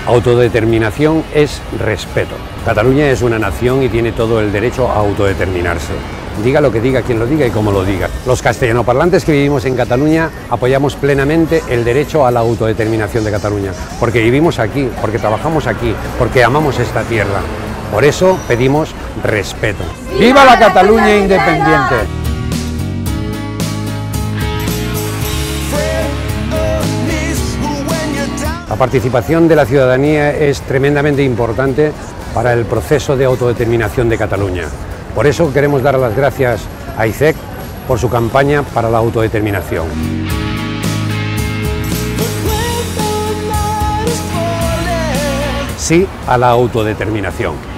Autodeterminación es respeto. Cataluña es una nación y tiene todo el derecho a autodeterminarse. Diga lo que diga, quien lo diga y cómo lo diga. Los castellanoparlantes que vivimos en Cataluña apoyamos plenamente el derecho a la autodeterminación de Cataluña, porque vivimos aquí, porque trabajamos aquí, porque amamos esta tierra. Por eso pedimos respeto. ¡Viva la Cataluña independiente! La participación de la ciudadanía es tremendamente importante para el proceso de autodeterminación de Cataluña. Por eso queremos dar las gracias a ICEC por su campaña para la autodeterminación. Sí a la autodeterminación.